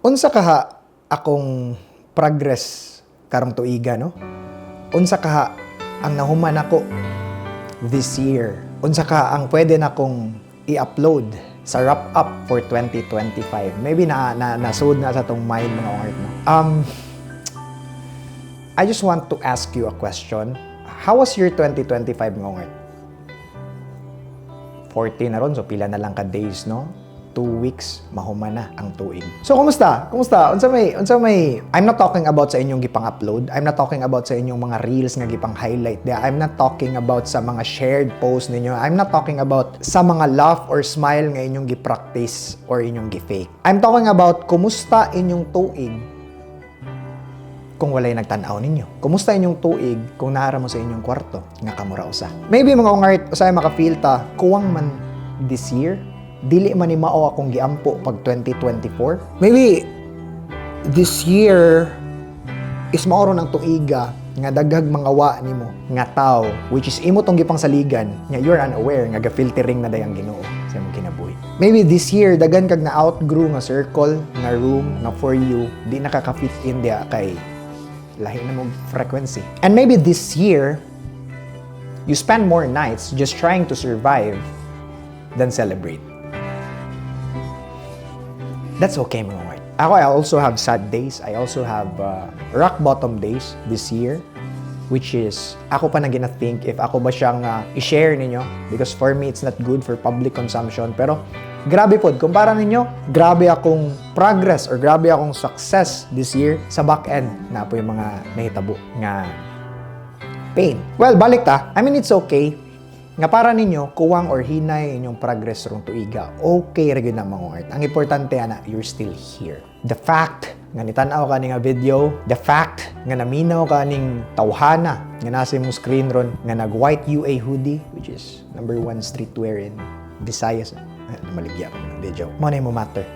Unsa kaha akong progress karong tuiga, no? Unsa kaha ang nahuman ako this year? Unsa ka ang pwede na kong i-upload sa wrap-up for 2025? Maybe nasud na sa tong mind mga art, no? I just want to ask you a question. How was your 2025 mga art? 40 na ron, so pila na lang ka days, no? 2 weeks, mahuman na ang tuig. So, kumusta? Kumusta? Unsa may... I'm not talking about sa inyong gipang upload. I'm not talking about sa inyong mga reels nga gipang highlight. I'm not talking about sa mga shared posts ninyo. I'm not talking about sa mga laugh or smile nga inyong gipractice or inyong gifake. I'm talking about kumusta inyong tuig kung walay nagtanaw ninyo. Kumusta inyong tuig kung naara mo sa inyong kwarto nga kamura usa. Maybe mga ungart, usay makafeel ta, kuwang man this year, dili man ni mao akong giampo pag 2024. Maybe this year is maoro ng tuiga nga daghag mga wa nimo nga tao, which is imo tong gipang saligan nga you're unaware nga ga-filtering na dayang Ginoo sa imong kinabuhi. Maybe this year daghan kag na outgrow nga circle, nga room na for you di nakaka-fit in dia kay lahi na mong frequency. And maybe this year you spend more nights just trying to survive than celebrate. That's okay, mga white. I also have sad days. I also have rock bottom days this year, which is, ako pa na gina-think if ako ba siyang i-share ninyo, because for me, it's not good for public consumption. Pero, grabe po, kumpara ninyo, grabe akong progress or grabe akong success this year sa back-end na po yung mga nahitabo nga pain. Well, balik ta. I mean, it's okay. Nga para ninyo, kuwang or hinay inyong progress rong tuiga, okay ra gyud na mga art. Ang importante ana, you're still here. The fact nga nitanaw ka ni nga video, the fact nga naminaw ka ning tawhana nga nasa imong screen ron nga nag white UA hoodie, which is #1 streetwear in Visayas. Maligya ko ng video. Mo na mo matter.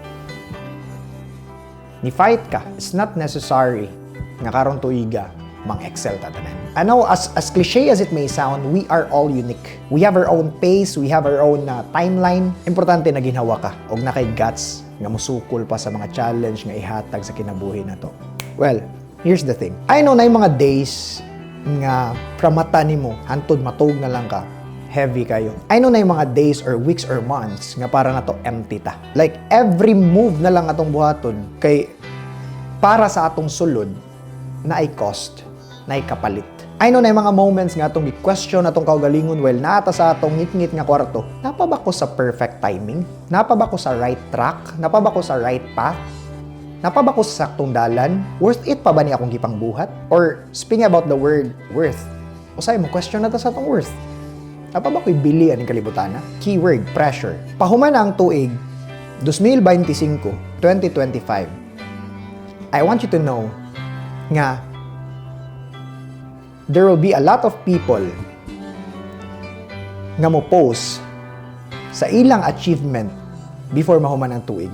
Ni fight ka, it's not necessary nga karong tuiga mang-excel ta tanan. I know, as cliche as it may sound, we are all unique. We have our own pace, we have our own timeline. Importante na ginhawa ka og na kay guts nga musukol pa sa mga challenge nga ihatag sa kinabuhi na to. Well, here's the thing. I know na yung mga days nga pramata nimo hantod matug na lang ka, heavy kayo. I know na yung mga days or weeks or months nga para na to empty ta. Like every move na lang atong buhaton kay para sa atong sulod na ay cost, na ay kapalit. I know na yung mga moments nga atong i-question atong kaugalingon while naata sa atong ngit-ngit nga kwarto. Napa ba ko sa perfect timing? Napa ba ko sa right track? Napa ba ko sa right path? Napa ba ko sa saktong dalan? Worth it pa ba ni akong gipang buhat? Or speaking about the word worth, usay mo question na ta sa atong worth. Napa ba ko'y bili aning kalibutan na? Keyword, pressure. Pahuman na ang tuig, 2025, 2025. I want you to know nga there will be a lot of people nga mo post sa ilang achievement before mahuman ang tuig.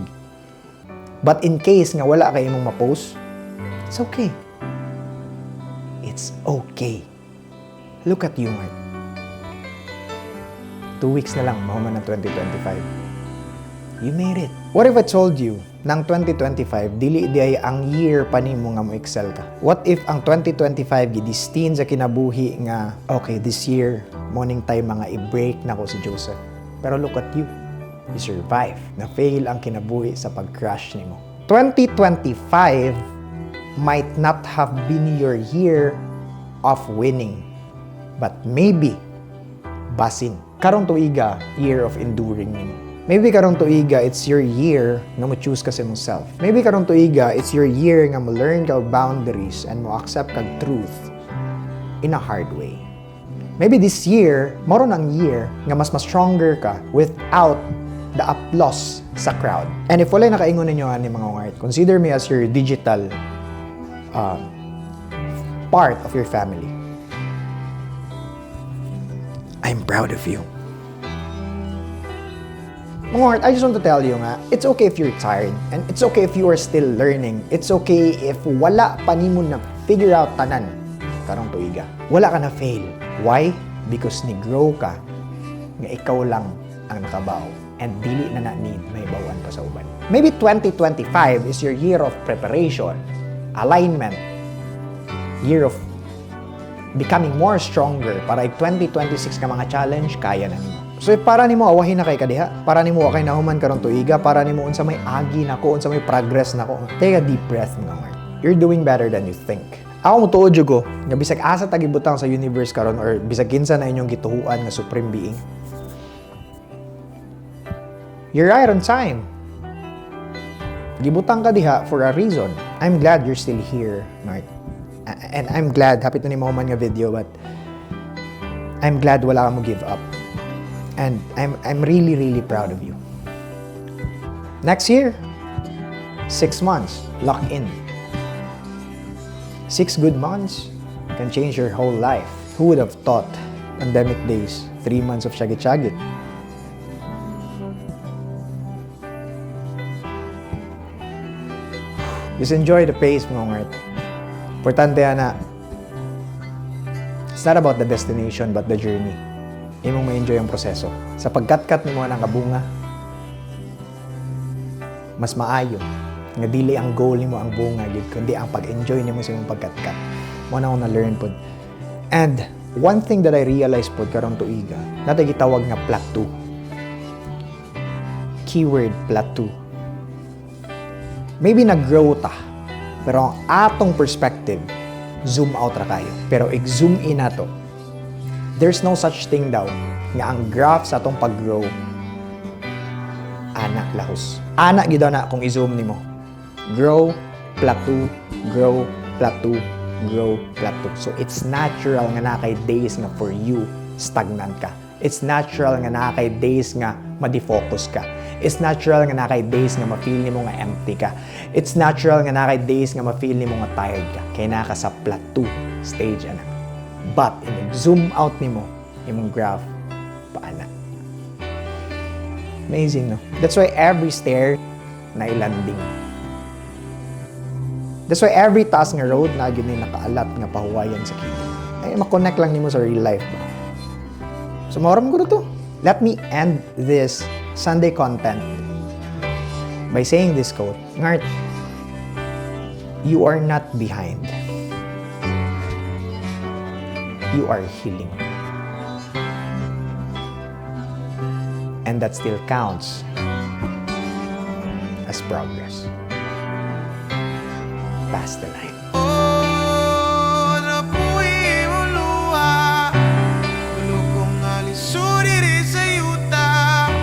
But in case nga wala kay imong ma-post, it's okay. It's okay. Look at you, Mark. 2 weeks na lang mahuman ang 2025. You made it. What if I told you nang 2025 dili ay ang year pa nimo nga mo excel ka? What if ang 2025 gidestin sa kinabuhi nga okay, this year morning time mga i-break na ko si Joseph. Pero look at you. You survive. Na-fail ang kinabuhi sa pag-crash nimo. 2025 might not have been your year of winning, but maybe basin karong tuiga year of enduring nimo. Maybe karong tuiga, it's your year nga mo choose ka sa imong self. Maybe karong tuiga, it's your year nga mo learn ka boundaries and mo accept kag truth in a hard way. Maybe this year, maron ang year nga mas stronger ka without the applause sa crowd. And if wala nakaingon ninyo ani mga ungart, consider me as your digital part of your family. I'm proud of you. Mga ungart, I just want to tell you nga, it's okay if you're tired and it's okay if you are still learning. It's okay if wala pa nimo na figure out tanan karong tuiga. Wala ka na fail. Why? Because ni-grow ka nga ikaw lang ang nakabaw and dili na need may bawan pa sa uban. Maybe 2025 is your year of preparation, alignment, year of becoming more stronger para 2026 ka mga challenge, kaya na nimo. So para nimo awahin na kay kadiha, para nimo kay nahuman karon tuiga, para nimo unsa may agi nako, unsa may progress nako. Take a deep breath mga man. You're doing better than you think. Ako mo tuod jud ko, nga bisag asa tagibutang sa universe karon or bisag kinsa na inyong gituhuan nga supreme being. You're right on time. Gibutang ka diha for a reason. I'm glad you're still here, Mark. And I'm glad, happy to ni mo man nga video, but I'm glad wala ka mo give up. And I'm really, really proud of you. Next year, 6 months, lock in. 6 good months can change your whole life. Who would have thought pandemic days, 3 months of shagit-shagit? Just enjoy the pace, mga ngart. Importante na, it's not about the destination but the journey. Imong ma-enjoy ang proseso. Sa pagkat-kat ni mo ng kabunga, mas maayo. Nga dili ang goal nimo ang bunga, gid kundi ang pag-enjoy nimo sa imong pagkat-kat. Mo na ako na-learn pod. And one thing that I realized pod karon tuiga, natay gitawag nga plateau. Keyword plateau. Maybe nag-grow ta, pero ang atong perspective, zoom out ra kayo. Pero i-zoom in nato. There's no such thing daw nga ang graph sa atong pag-grow ana lahos. Ana gid na kung i-zoom nimo. Grow, plateau, grow, plateau, grow, plateau. So it's natural nga na kay days nga for you stagnant ka. It's natural nga na kay days nga ma-defocus ka. It's natural nga na kay days nga ma-feel nimo nga empty ka. It's natural nga na kay days nga ma-feel nimo nga tired ka. Kay naka sa plateau stage ana. But zoom out nimo imong graph paana. Amazing, no? That's why every stair na landing. That's why every task nga road na gyud ni nakaalat nga pahuwayan sa kilid. Ay ma-connect lang nimo sa real life. So maoram ko to. Let me end this Sunday content by saying this quote. Ngart, you are not behind. You are healing. And that still counts as progress. Pass the line.